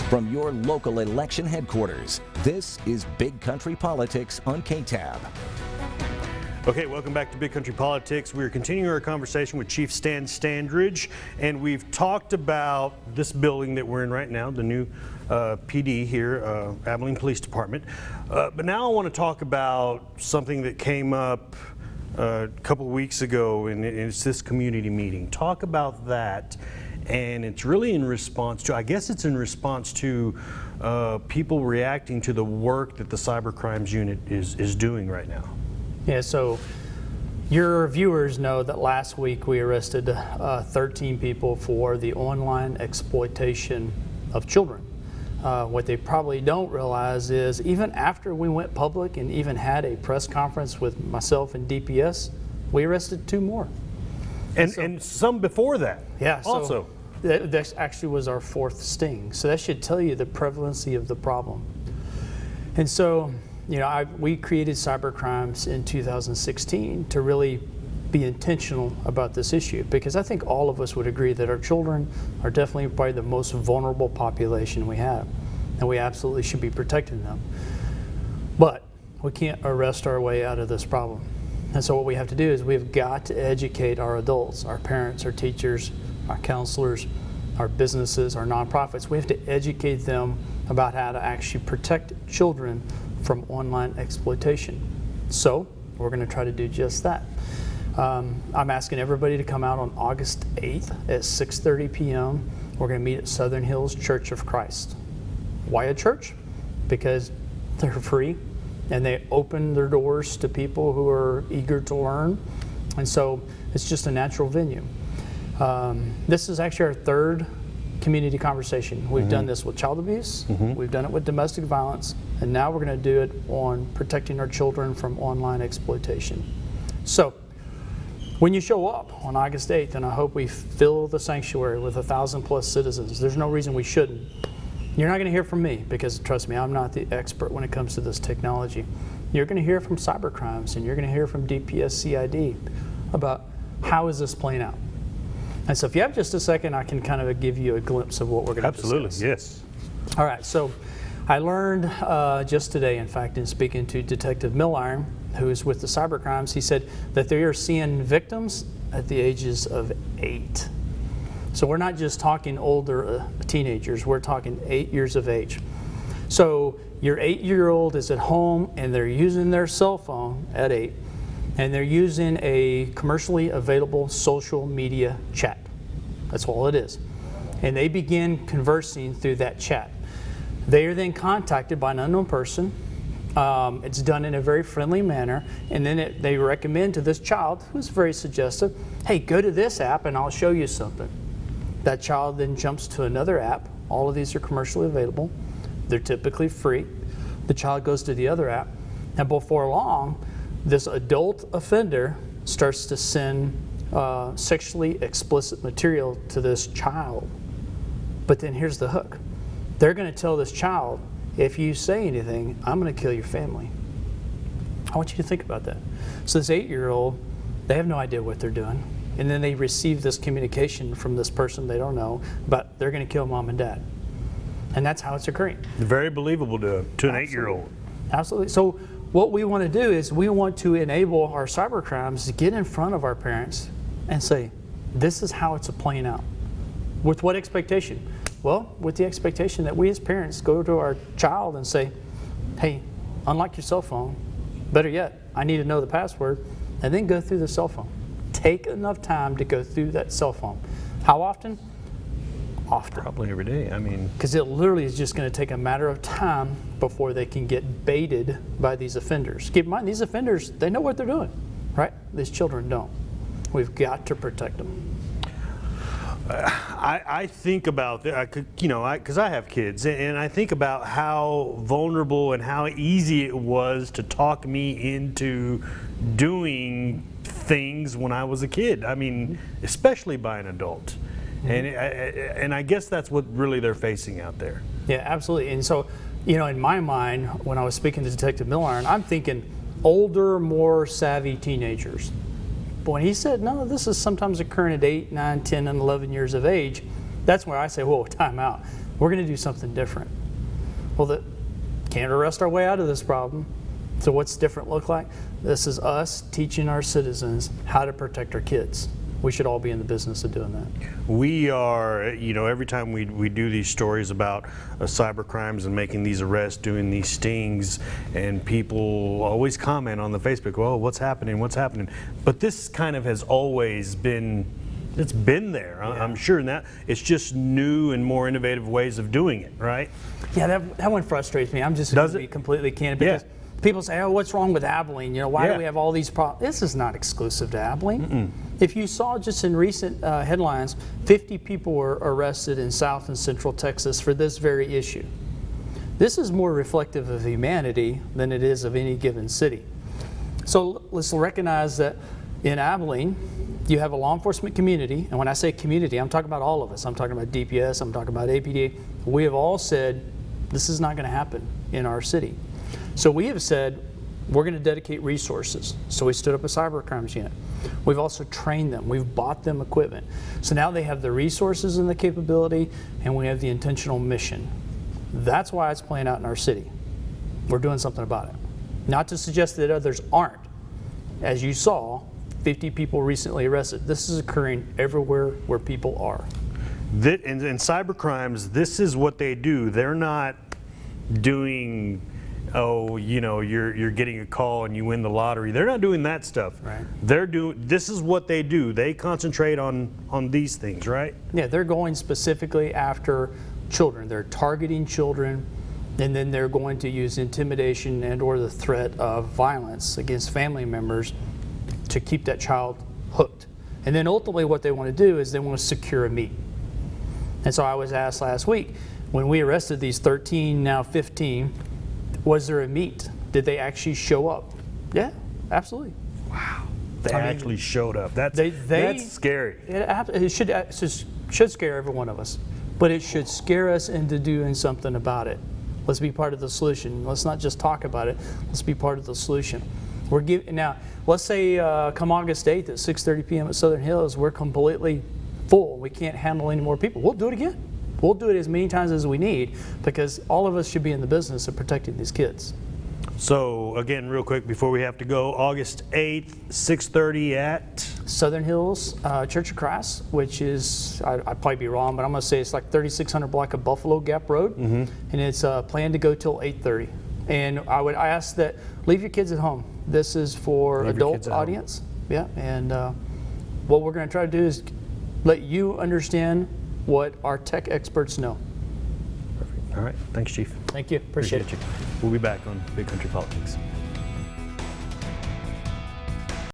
From your local election headquarters, this is Big Country Politics on KTAB. Okay, welcome back to Big Country Politics. We're continuing our conversation with Chief Stan Standridge, and we've talked about this building that we're in right now, the new PD here, Abilene Police Department. But now I want to talk about something that came up a couple of weeks ago, and it's this community meeting. Talk about that, and it's really in response to, I guess it's in response to people reacting to the work that the Cyber Crimes Unit is doing right now. Yeah, so your viewers know that last week we arrested 13 people for the online exploitation of children. What they probably don't realize is even after we went public and even had a press conference with myself and DPS, we arrested 2 more. And some before that. Yeah. Also. That actually was our 4th sting. So that should tell you the prevalency of the problem. And so, you know, we created Cyber Crimes in 2016 to really be intentional about this issue, because I think all of us would agree that our children are definitely probably the most vulnerable population we have, and we absolutely should be protecting them. But we can't arrest our way out of this problem. And so what we have to do is we've got to educate our adults, our parents, our teachers, our counselors, our businesses, our nonprofits. We have to educate them about how to actually protect children from online exploitation. So we're going to try to do just that. I'm asking everybody to come out on August 8th at 6:30 p.m. We're going to meet at Southern Hills Church of Christ. Why a church? Because they're free and they open their doors to people who are eager to learn. And so it's just a natural venue. This is actually our 3rd community conversation. We've done this with child abuse, we've done it with domestic violence, and now we're going to do it on protecting our children from online exploitation. So when you show up on August 8th, and I hope we fill the sanctuary with 1,000+ citizens, there's no reason we shouldn't. You're not going to hear from me, because trust me, I'm not the expert when it comes to this technology. You're going to hear from Cyber Crimes, and you're going to hear from DPS CID about how is this playing out. And so if you have just a second, I can kind of give you a glimpse of what we're going to discuss. Absolutely, yes. All right, so I learned just today, in fact, in speaking to Detective Milliron, who is with the Cyber Crimes, he said that they are seeing victims at the ages of 8. So we're not just talking older teenagers, we're talking 8 years of age. So your 8-year-old is at home and they're using their cell phone at 8, and they're using a commercially available social media chat. That's all it is. And they begin conversing through that chat. They are then contacted by an unknown person. It's done in a very friendly manner, and then they recommend to this child, who's very suggestive, hey, go to this app and I'll show you something. That child then jumps to another app. All of these are commercially available. They're typically free. The child goes to the other app, and before long, this adult offender starts to send sexually explicit material to this child. But then here's the hook. They're going to tell this child, if you say anything, I'm going to kill your family. I want you to think about that. So this 8-year-old, they have no idea what they're doing. And then they receive this communication from this person they don't know, but they're going to kill mom and dad. And that's how it's occurring. Very believable to an 8-year-old. Absolutely. So what we want to do is we want to enable our cyber crimes to get in front of our parents and say, this is how it's playing out. With what expectation? Well, with the expectation that we as parents go to our child and say, hey, unlock your cell phone. Better yet, I need to know the password, and then go through the cell phone. Take enough time to go through that cell phone. How often? Often. Probably every day. I mean, because it literally is just going to take a matter of time before they can get baited by these offenders. Keep in mind, these offenders, they know what they're doing, right? These children don't. We've got to protect them. I think about, because I have kids, and I think about how vulnerable and how easy it was to talk me into doing things when I was a kid. I mean, especially by an adult. And I guess that's what really they're facing out there. Yeah, absolutely. And so, in my mind, when I was speaking to Detective Milliron, I'm thinking older, more savvy teenagers. But when he said, no, this is sometimes occurring at 8, 9, 10, and 11 years of age, that's where I say, whoa, time out. we're going to do something different. Well, that can't arrest our way out of this problem. So what's different look like? This is us teaching our citizens how to protect our kids. We should all be in the business of doing that. We are, you know, every time we do these stories about cyber crimes and making these arrests, doing these stings, and people always comment on the Facebook, well, what's happening, what's happening? But this kind of has always been, it's been there, yeah. I'm sure, and that it's just new and more innovative ways of doing it, right? Yeah, that one frustrates me. I'm just going to be completely candid, because people say, oh, what's wrong with Abilene? You know, why do we have all these problems? This is not exclusive to Abilene. If you saw just in recent headlines, 50 people were arrested in South and Central Texas for this very issue. This is more reflective of humanity than it is of any given city. So let's recognize that in Abilene, you have a law enforcement community, and when I say community, I'm talking about all of us. I'm talking about DPS, I'm talking about APD. We have all said, this is not going to happen in our city. So we have said, we're going to dedicate resources. So we stood up a cyber crimes unit. We've also trained them. We've bought them equipment. So now they have the resources and the capability, and we have the intentional mission. That's why it's playing out in our city. We're doing something about it. Not to suggest that others aren't. As you saw, 50 people recently arrested. This is occurring everywhere where people are. In cyber crimes, this is what they do. They're not doing, oh, you know, you're getting a call and you win the lottery. They're not doing that stuff. Right. They're doing, this is what they do. They concentrate on these things, right? Yeah, they're going specifically after children. They're targeting children, and then they're going to use intimidation and or the threat of violence against family members to keep that child hooked. And then ultimately what they want to do is they want to secure a meet. And so I was asked last week, when we arrested these 13, now 15, was there a meet? Did they actually show up? Yeah, absolutely. Wow. They actually showed up. That's scary. It should scare every one of us. But it should scare us into doing something about it. Let's be part of the solution. Let's not just talk about it. Let's be part of the solution. Now, let's say come August 8th at 6:30 p.m. at Southern Hills, we're completely full. We can't handle any more people. We'll do it again. We'll do it as many times as we need, because all of us should be in the business of protecting these kids. So again, real quick before we have to go, August 8th, 6:30 at? Southern Hills Church of Christ, which is, I'd probably be wrong, but I'm going to say it's like 3600 block of Buffalo Gap Road, and it's planned to go till 8:30. And I ask that leave your kids at home. This is for adult audience. Yeah, and what we're going to try to do is let you understand what our tech experts know. Perfect. All right. Thanks, Chief. Thank you. Appreciate it. We'll be back on Big Country Politics.